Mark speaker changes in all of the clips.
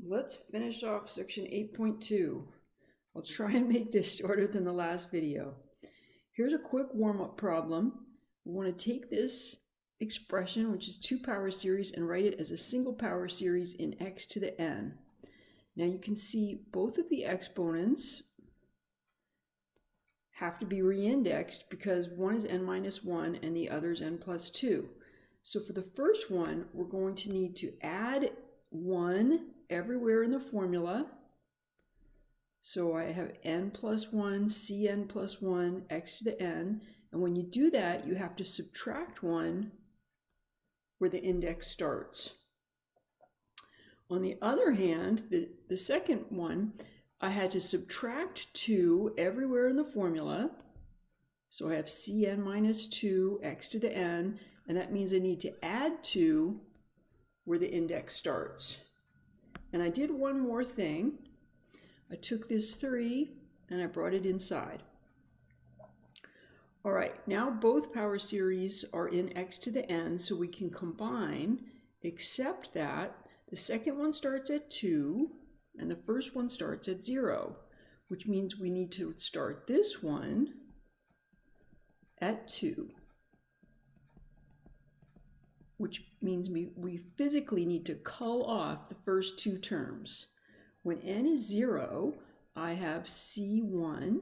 Speaker 1: Let's finish off section 8.2. I'll try and make this shorter than the last video. Here's a quick warm-up problem. We want to take this expression, which is 2 power series, and write it as a single power series in x to the n. Now you can see both of the exponents have to be re-indexed because one is n minus 1 and the other is n plus 2. So for the first one, we're going to need to add 1 everywhere in the formula. So I have n plus 1, cn plus 1, x to the n. And when you do that, you have to subtract 1 where the index starts. On the other hand, the second one, I had to subtract 2 everywhere in the formula. So I have cn minus 2, x to the n, and that means I need to add 2 where the index starts. And I did one more thing. I took this 3 and I brought it inside. All right, now both power series are in x to the n, so we can combine, except that the second one starts at 2 and the first one starts at 0, which means we need to start this one at 2, which means we physically need to cull off the first 2 terms. When n is 0, I have c1,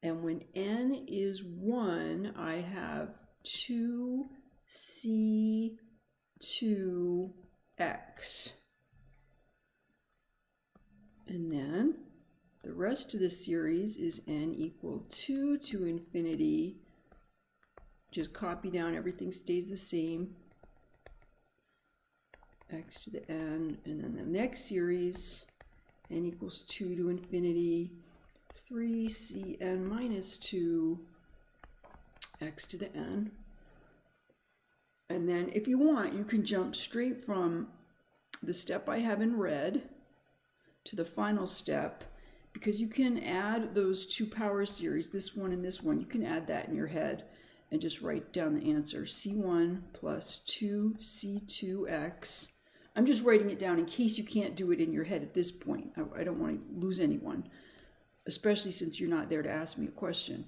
Speaker 1: and when n is 1, I have 2c2x. And then the rest of the series is n equal 2 to infinity. Just copy down, everything stays the same. X to the n, and then the next series, n equals 2 to infinity, 3cn minus 2, x to the n. And then if you want, you can jump straight from the step I have in red to the final step, because you can add those 2 power series, this one and this one, you can add that in your head and just write down the answer, c1 plus 2c2x. I'm just writing it down in case you can't do it in your head at this point. I don't want to lose anyone, especially since you're not there to ask me a question.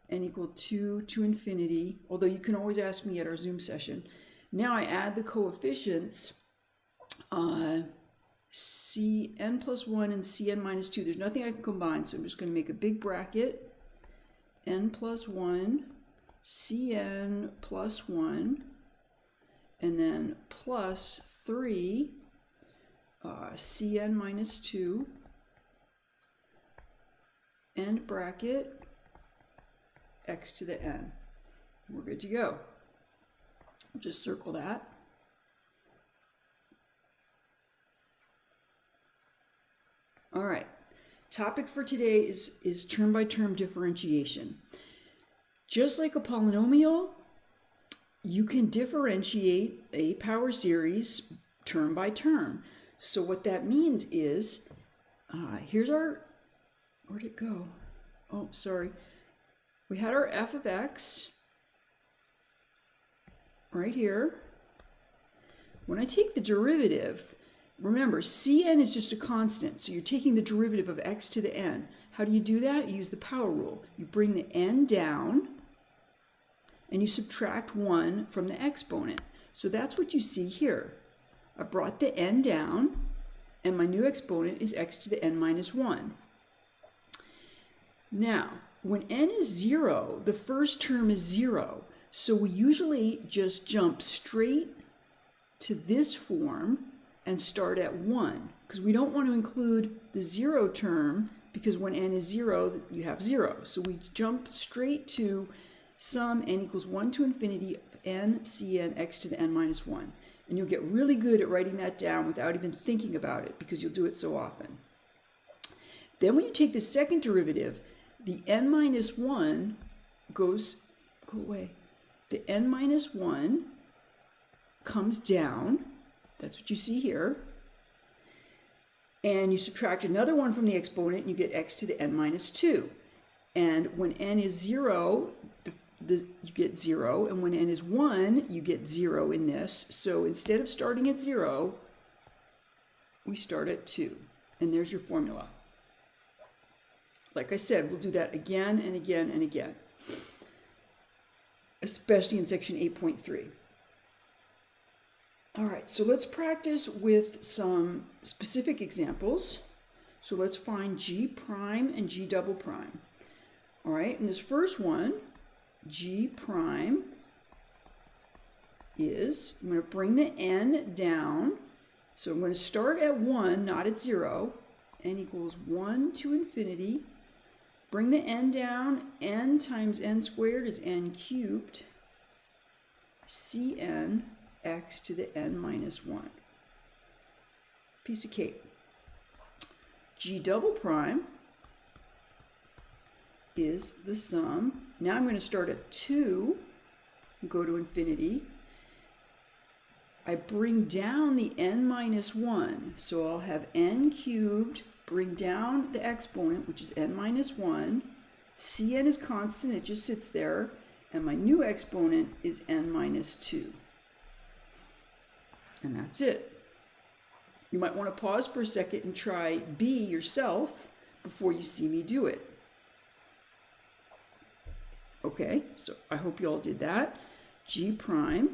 Speaker 1: N equal 2 to infinity, although you can always ask me at our Zoom session. Now I add the coefficients, cn plus 1 and cn minus 2. There's nothing I can combine, so I'm just going to make a big bracket, n plus 1, cn plus 1, and then plus 3 cn minus 2, end bracket, x to the n. We're good to go. We'll just circle that. All right, topic for today is term-by-term differentiation. Just like a polynomial, you can differentiate a power series term by term. So what that means is, here's our, where'd it go? Oh, sorry. We had our f of x right here. When I take the derivative, remember, cn is just a constant, so you're taking the derivative of x to the n. How do you do that? You use the power rule. You bring the n down, and you subtract 1 from the exponent. So that's what you see here. I brought the n down, and my new exponent is x to the n minus 1. Now, when n is 0, the first term is 0. So we usually just jump straight to this form and start at 1, because we don't want to include the 0 term, because when n is 0, you have 0. So we jump straight to sum n equals 1 to infinity of n cn x to the n minus 1. And you'll get really good at writing that down without even thinking about it, because you'll do it so often. Then when you take the second derivative, the n minus 1 go away. The n minus 1 comes down. That's what you see here. And you subtract another 1 from the exponent, and you get x to the n minus 2. And when n is 0, you get 0, and when n is 1, you get 0 in this. So instead of starting at 0, we start at 2. And there's your formula. Like I said, we'll do that again and again and again, especially in section 8.3. All right, so let's practice with some specific examples. So let's find G prime and G double prime. All right, in this first one, G prime is, I'm going to bring the n down. So I'm going to start at 1, not at 0. N equals 1 to infinity. Bring the n down. N times n squared is n cubed. Cn x to the n minus 1. Piece of cake. G double prime is the sum. Now I'm going to start at 2 and go to infinity. I bring down the n minus 1, so I'll have n cubed, bring down the exponent, which is n minus 1. Cn is constant, it just sits there, and my new exponent is n minus 2. And that's it. You might want to pause for a second and try B yourself before you see me do it. Okay, so I hope you all did that. G prime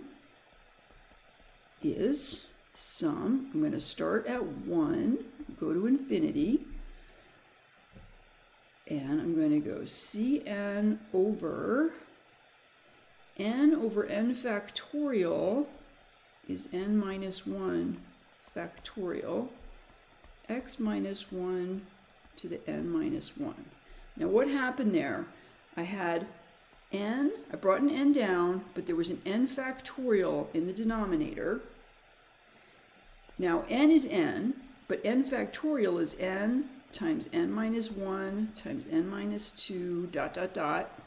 Speaker 1: is sum. I'm going to start at 1, go to infinity, and I'm going to go Cn over n factorial is n minus 1 factorial, x minus 1 to the n minus 1. Now what happened there? I had n, I brought an n down, but there was an n factorial in the denominator. Now n is n, but n factorial is n times n minus 1 times n minus 2 dot dot dot.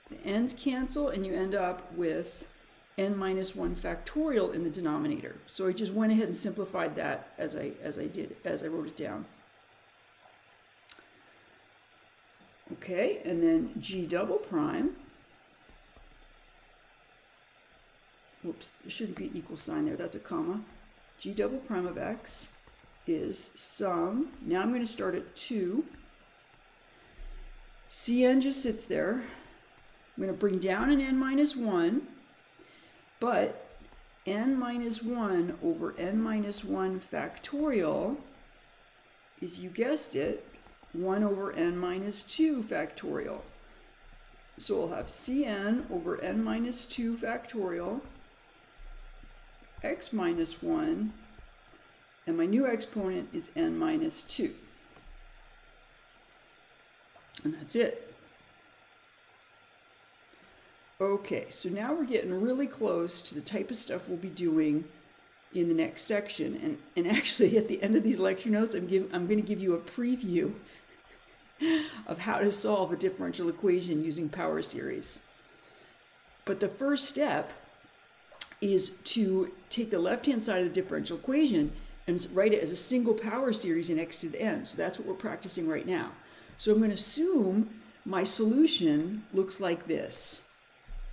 Speaker 1: The n's cancel and you end up with n minus 1 factorial in the denominator. So I just went ahead and simplified that as I wrote it down. Okay, and then G double prime. Whoops, there shouldn't be an equal sign there, that's a comma. G double prime of x is sum. Now I'm going to start at 2. Cn just sits there. I'm going to bring down an n minus 1, but n minus 1 over n minus 1 factorial is, you guessed it, 1 over n minus 2 factorial. So we'll have Cn over n minus 2 factorial, x minus 1, and my new exponent is n minus 2. And that's it. Okay, so now we're getting really close to the type of stuff we'll be doing in the next section. And actually, at the end of these lecture notes, I'm going to give you a preview of how to solve a differential equation using power series. But the first step is to take the left-hand side of the differential equation and write it as a single power series in x to the n. So that's what we're practicing right now. So I'm going to assume my solution looks like this,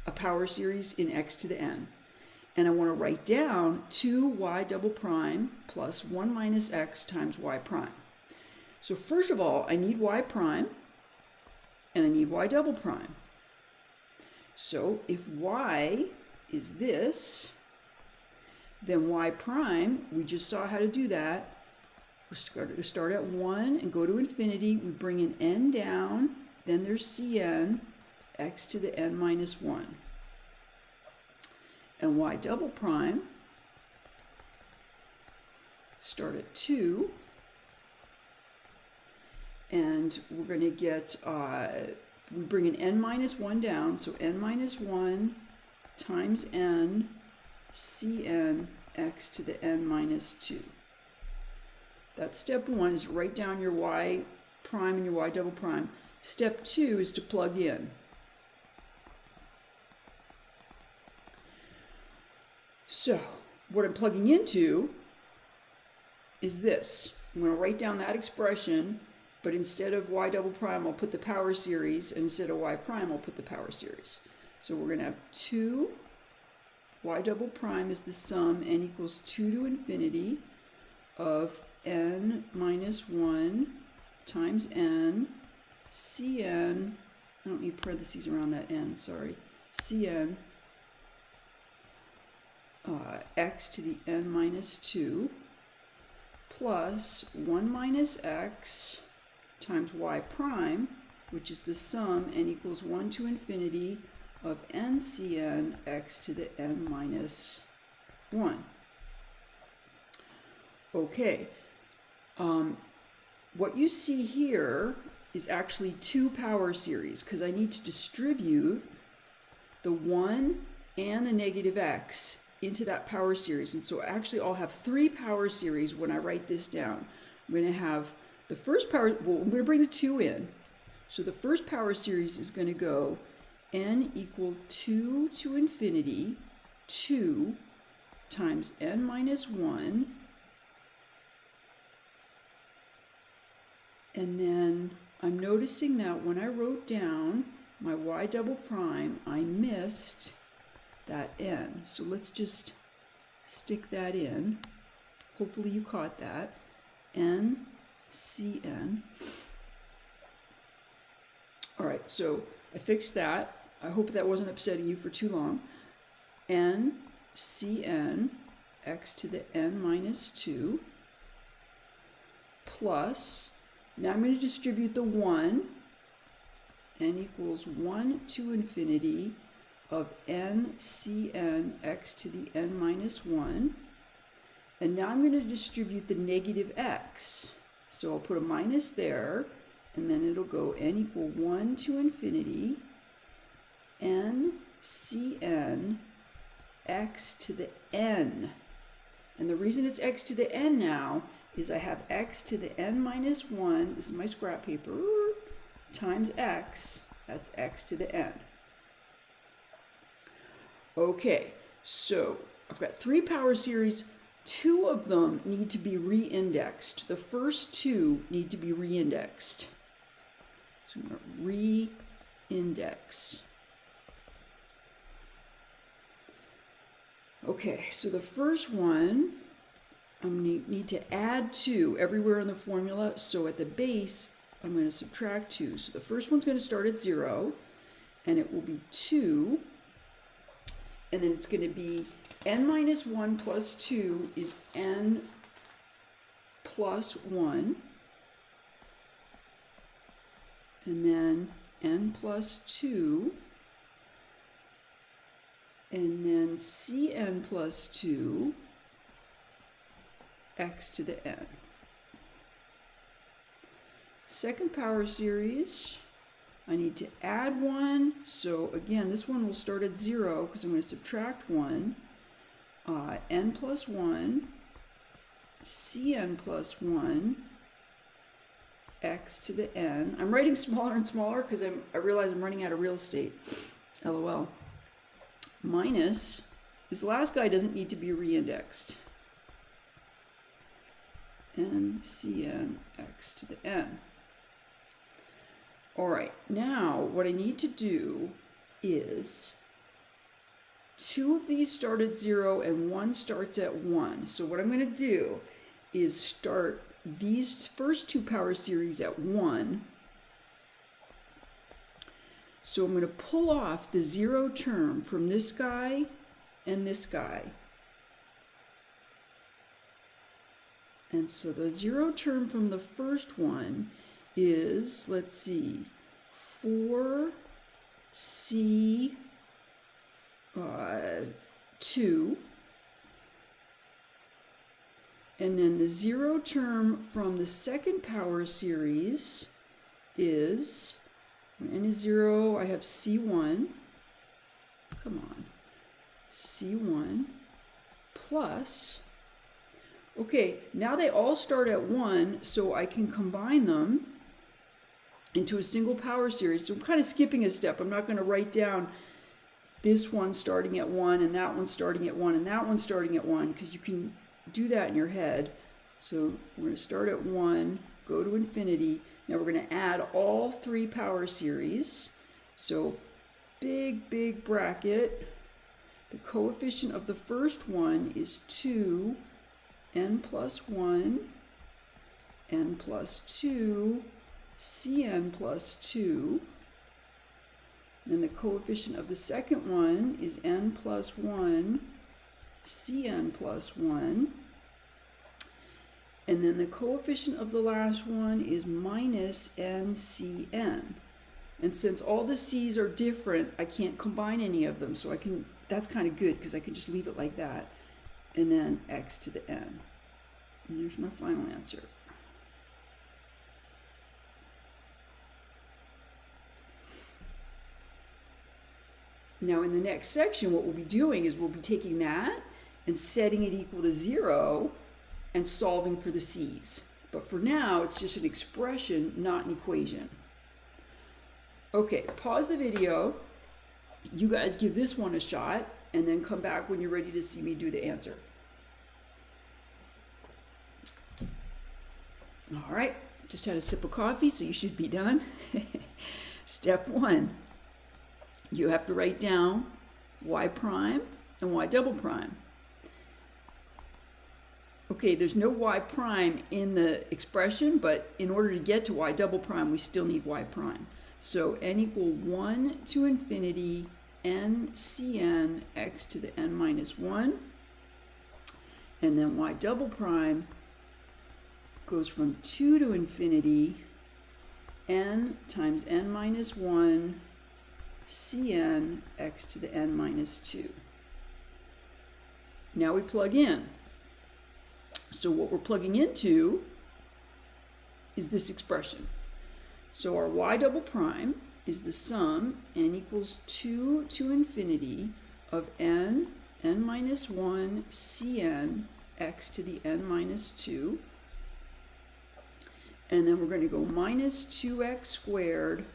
Speaker 1: a power series in x to the n. And I want to write down 2y double prime plus 1 minus x times y prime. So first of all, I need y prime and I need y double prime. So if y is this, then y prime, we just saw how to do that. We start at 1 and go to infinity. We bring an n down, then there's Cn, x to the n minus 1. And y double prime, start at 2, and we're going to get, we bring an n minus 1 down, so n minus 1 times n, Cn, x to the n minus 2. That's step 1, is write down your y prime and your y double prime. Step 2 is to plug in. So what I'm plugging into is this. I'm going to write down that expression, but instead of y double prime, I'll put the power series, and instead of y prime, I'll put the power series. So we're going to have 2, y double prime is the sum, n equals 2 to infinity, of n minus 1 times n Cn, I don't need parentheses around that n, sorry, Cn x to the n minus 2 plus 1 minus x times y prime, which is the sum n equals 1 to infinity of n Cn x to the n minus 1. Okay, what you see here is actually two power series because I need to distribute the 1 and the negative x into that power series. And so actually I'll have three power series when I write this down. I'm going to have the first power, well, I'm going to bring the 2 in. So the first power series is going to go n equal 2 to infinity, 2 times n minus 1. And then I'm noticing that when I wrote down my y double prime, I missed that n. So let's just stick that in. Hopefully you caught that. N Cn. All right, so I fixed that. I hope that wasn't upsetting you for too long. N Cn x to the n minus 2 plus, now I'm going to distribute the 1, n equals 1 to infinity of n Cn x to the n minus 1. And now I'm going to distribute the negative x. So I'll put a minus there, and then it'll go n equal 1 to infinity n Cn x to the n. And the reason it's x to the n now is I have x to the n minus 1, this is my scrap paper, times x, that's x to the n. Okay, so I've got three power series. 2 of them need to be re-indexed. The first 2 need to be re-indexed. So I'm going to re-index. Okay, so the first one, I'm going to need to add 2 everywhere in the formula. So at the base, I'm going to subtract 2. So the first one's going to start at 0, and it will be 2. And then it's going to be n minus 1 plus 2 is n plus 1. And then n plus 2. And then Cn plus 2 x to the n. Second power series, I need to add 1. So again, this one will start at 0 because I'm going to subtract 1. N plus 1, Cn plus 1, x to the n. I'm writing smaller and smaller because I realize I'm running out of real estate. LOL. Minus, this last guy doesn't need to be re-indexed. N Cn x to the n. All right, now what I need to do is 2 of these start at 0 and 1 starts at 1. So what I'm going to do is start these first 2 power series at 1. So I'm going to pull off the 0 term from this guy and this guy. And so the 0 term from the first one is, let's see, 4C 2. And then the 0 term from the second power series is, when n is 0, I have C1. Come on. C1 plus, okay, now they all start at 1, so I can combine them into a single power series. So I'm kind of skipping a step. I'm not going to write down this one starting at 1 and that one starting at 1 and that one starting at 1 because you can do that in your head. So we're going to start at 1, go to infinity. Now we're going to add all 3 power series. So big bracket. The coefficient of the first one is 2 n plus 1, n plus 2, Cn plus 2. Then the coefficient of the second one is n plus 1, Cn plus 1. And then the coefficient of the last one is minus NCN. And since all the C's are different, I can't combine any of them. So I can, that's kind of good because I can just leave it like that. And then x to the n. And there's my final answer. Now in the next section, what we'll be doing is we'll be taking that and setting it equal to 0 and solving for the C's. But for now, it's just an expression, not an equation. Okay, pause the video. You guys give this one a shot, and then come back when you're ready to see me do the answer. All right, just had a sip of coffee, so you should be done. Step 1, you have to write down y prime and y double prime. Okay, there's no y prime in the expression, but in order to get to y double prime, we still need y prime. So n equal 1 to infinity n Cn x to the n minus 1. And then y double prime goes from 2 to infinity n times n minus 1 Cn x to the n minus 2. Now we plug in. So what we're plugging into is this expression. So our y double prime is the sum n equals 2 to infinity of n minus 1 Cn x to the n minus 2. And then we're going to go minus 2x squared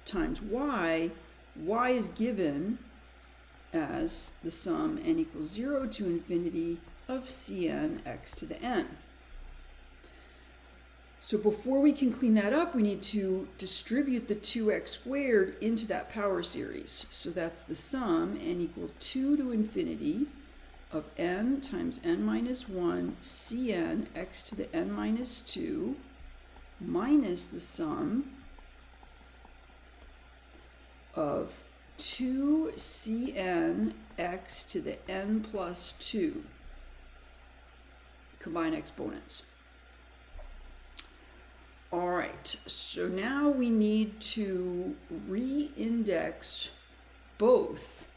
Speaker 1: times y. Y is given as the sum n equals 0 to infinity of Cn x to the n. So before we can clean that up, we need to distribute the 2x squared into that power series. So that's the sum n equal 2 to infinity of n times n minus 1 Cn x to the n minus 2 minus the sum of 2 Cn x to the n plus 2. Combine exponents. All right, so now we need to re-index both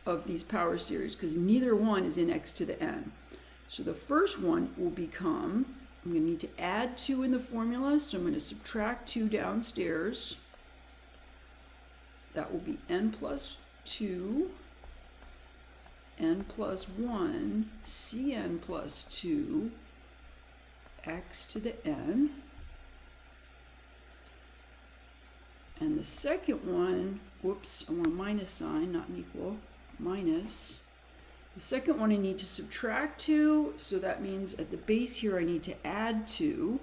Speaker 1: of these power series because neither one is in x to the n. So the first one will become, I'm going to need to add 2 in the formula, so I'm going to subtract 2 downstairs. That will be n plus 2, n plus 1, Cn plus 2, x to the n. And the second one, whoops, I want a minus sign, not an equal, minus. The second one I need to subtract 2, so that means at the base here I need to add 2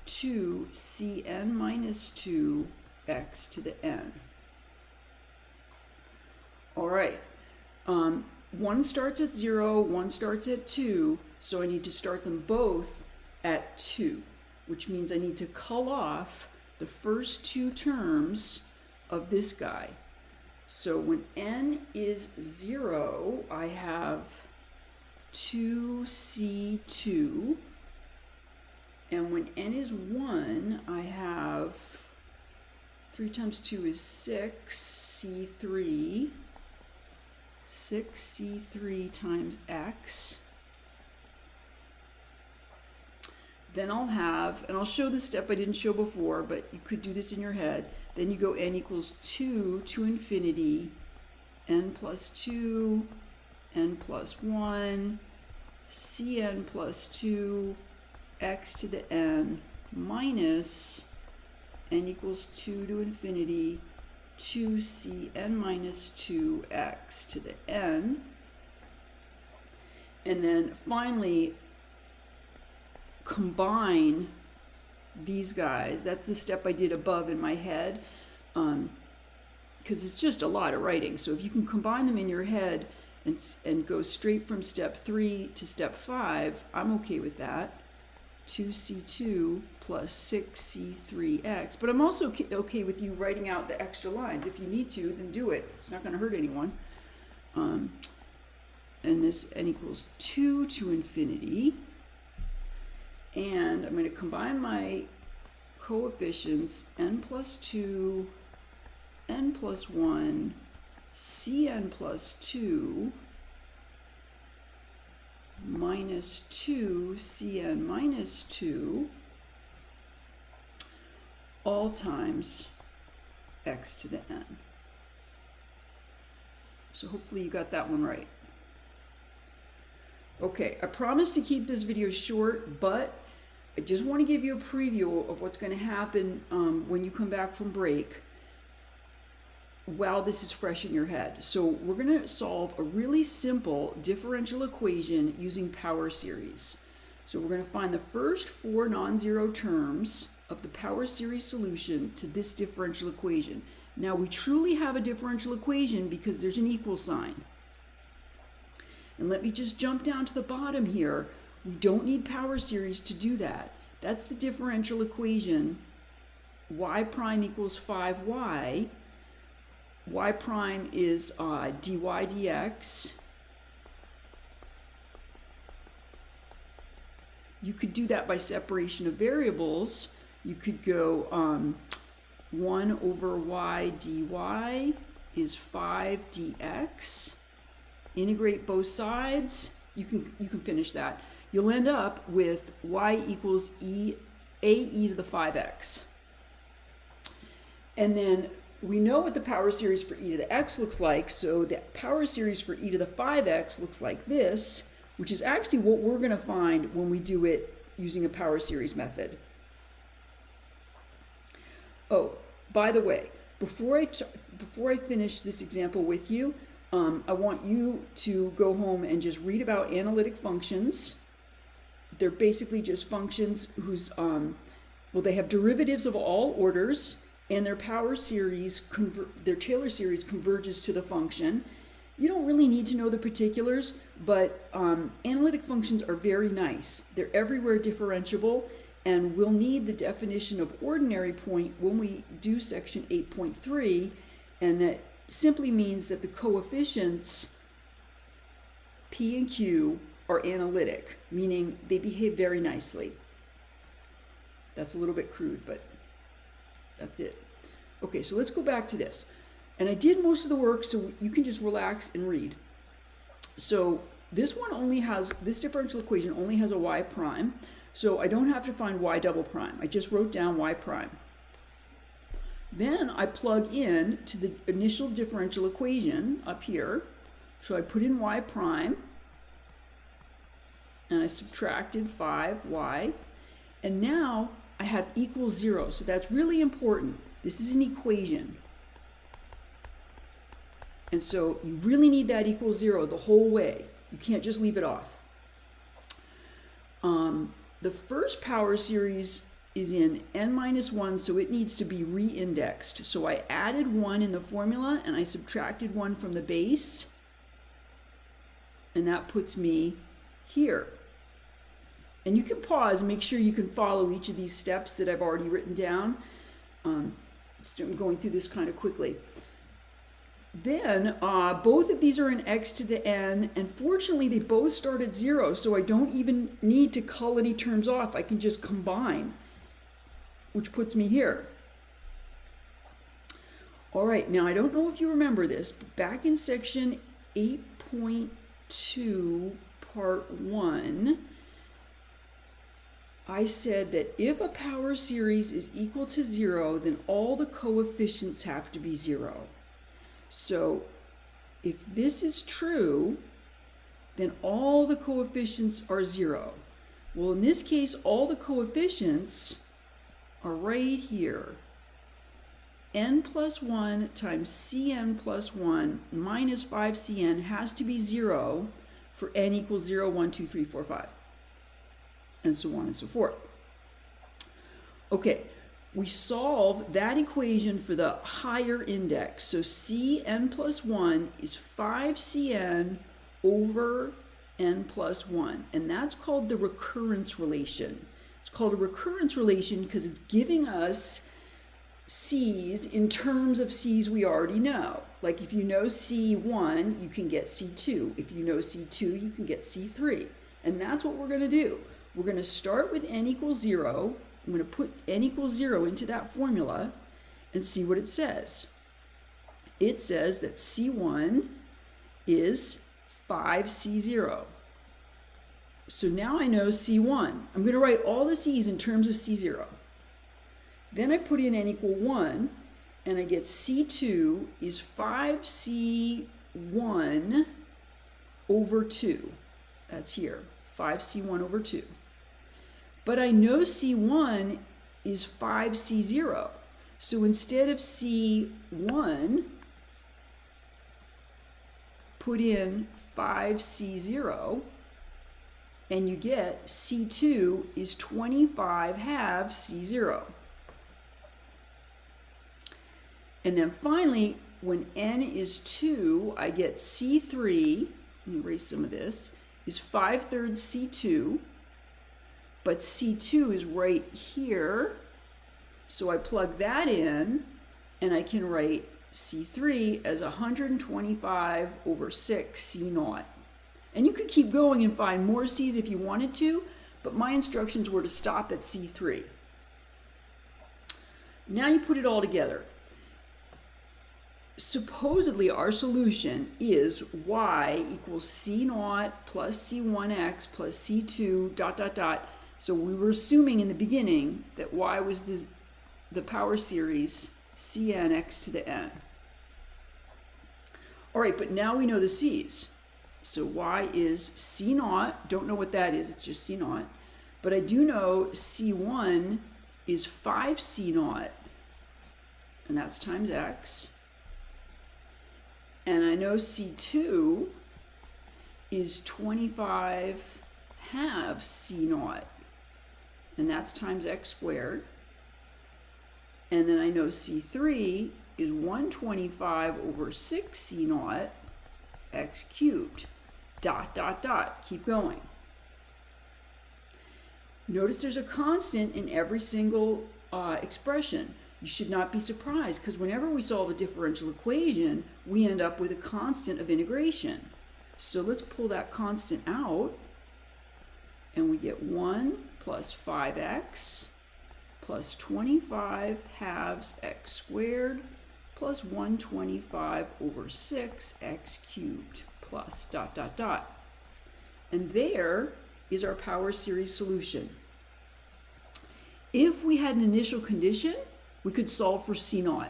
Speaker 1: to Cn minus 2 x to the n. All right, one starts at 0, one starts at 2, so I need to start them both at 2, which means I need to cull off the first 2 terms of this guy. So when n is 0, I have 2c2, and when n is 1, I have 3 times 2 is 6c3, 6c3 times x. Then I'll have, and I'll show the step I didn't show before, but you could do this in your head. Then you go n equals 2 to infinity, n plus 2, n plus 1, Cn plus 2, x to the n, minus n equals 2 to infinity, 2Cn minus 2x to the n. And then finally, combine these guys. That's the step I did above in my head, because it's just a lot of writing. So if you can combine them in your head, and go straight from step 3 to step 5, I'm okay with that. 2c2 plus 6c3x. But I'm also okay with you writing out the extra lines. If you need to, then do it. It's not going to hurt anyone. And this n equals 2 to infinity. And I'm going to combine my coefficients, n plus 2, n plus 1, cn plus 2, minus 2, cn minus 2, all times x to the n. So hopefully you got that one right. Okay, I promise to keep this video short, but I just want to give you a preview of what's going to happen when you come back from break while this is fresh in your head. So we're going to solve a really simple differential equation using power series. So we're going to find the first 4 non-zero terms of the power series solution to this differential equation. Now we truly have a differential equation because there's an equal sign. And let me just jump down to the bottom here. We don't need power series to do that. That's the differential equation. Y prime equals 5y. Y prime is dy dx. You could do that by separation of variables. You could go 1 over y dy is 5 dx. Integrate both sides. You can finish that. You'll end up with y equals ae to the 5x. And then we know what the power series for e to the x looks like, so the power series for e to the 5x looks like this, which is actually what we're going to find when we do it using a power series method. Oh, by the way, before I finish this example with you, I want you to go home and just read about analytic functions. They're basically just functions whose, they have derivatives of all orders, and their power series, their Taylor series converges to the function. You don't really need to know the particulars, but analytic functions are very nice. They're everywhere differentiable, and we'll need the definition of ordinary point when we do section 8.3, and that simply means that the coefficients P and Q are analytic, meaning they behave very nicely. That's a little bit crude, but that's it. Okay, so let's go back to this. And I did most of the work, so you can just relax and read. So this differential equation only has a y prime, so I don't have to find y double prime. I just wrote down y prime. Then I plug in to the initial differential equation up here. So I put in y prime, and I subtracted 5y, and now I have equals 0. So that's really important. This is an equation. And so you really need that equals 0 the whole way. You can't just leave it off. The first power series is in n-1, so it needs to be re-indexed. So I added 1 in the formula, and I subtracted 1 from the base, and that puts me here. And you can pause and make sure you can follow each of these steps that I've already written down. I'm going through this kind of quickly. Then both of these are in x to the n, and fortunately they both start at 0, so I don't even need to cull any terms off. I can just combine, which puts me here. All right, now I don't know if you remember this, but back in section 8.2, part 1, I said that if a power series is equal to 0, then all the coefficients have to be 0. So if this is true, then all the coefficients are 0. Well, in this case, all the coefficients are right here. N plus 1 times Cn plus 1 minus 5Cn has to be 0 for n equals 0, 1, 2, 3, 4, 5, and so on and so forth. Okay. We solve that equation for the higher index. So Cn plus 1 is 5Cn over n plus 1. And that's called the recurrence relation. It's called a recurrence relation because it's giving us C's in terms of C's we already know. Like if you know C1, you can get C2. If you know C2, you can get C3. And that's what we're going to do. We're going to start with n equals 0. I'm going to put n equals 0 into that formula and see what it says. It says that C1 is 5C0. So now I know C1. I'm going to write all the C's in terms of C0. Then I put in n equal 1, and I get C2 is 5C1 over 2. That's here, 5C1 over 2. But I know C1 is 5C0. So instead of C1, put in 5C0, and you get C2 is 25 halves C0. And then finally, when n is 2, I get C3, let me erase some of this, is 5/3 C2, but C2 is right here, so I plug that in, and I can write C3 as 125 over 6 C0. And you could keep going and find more C's if you wanted to, but my instructions were to stop at C3. Now you put it all together. Supposedly our solution is y equals C0 plus C1x plus C2 ... So we were assuming in the beginning that y was the power series Cn x to the n. All right, but now we know the C's. So y is C0, don't know what that is, it's just C0. But I do know C1 is 5C0, and that's times x. And I know C2 is 25 halves C0, and that's times x squared. And then I know C3 is 125 over 6 C0 x cubed, ... Keep going. Notice there's a constant in every single expression. You should not be surprised, because whenever we solve a differential equation, we end up with a constant of integration. So let's pull that constant out, and we get 1 plus 5x plus 25 halves x squared plus 125 over 6 x cubed plus ... And there is our power series solution. If we had an initial condition, we could solve for C0.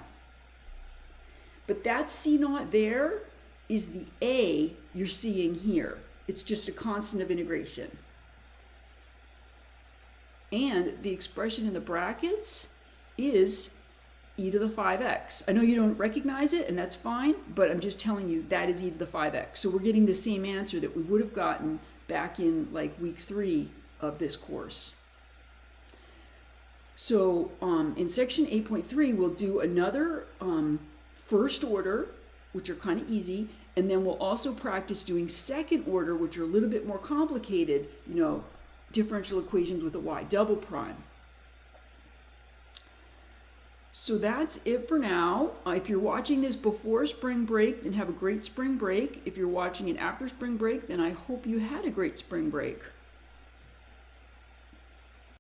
Speaker 1: But that C0 there is the A you're seeing here. It's just a constant of integration. And the expression in the brackets is e to the 5x. I know you don't recognize it, and that's fine, but I'm just telling you that is e to the 5x. So we're getting the same answer that we would have gotten back in like week 3 of this course. So in section 8.3, we'll do another first order, which are kind of easy, and then we'll also practice doing second order, which are a little bit more complicated, differential equations with a y double prime. So that's it for now. If you're watching this before spring break, then have a great spring break. If you're watching it after spring break, then I hope you had a great spring break.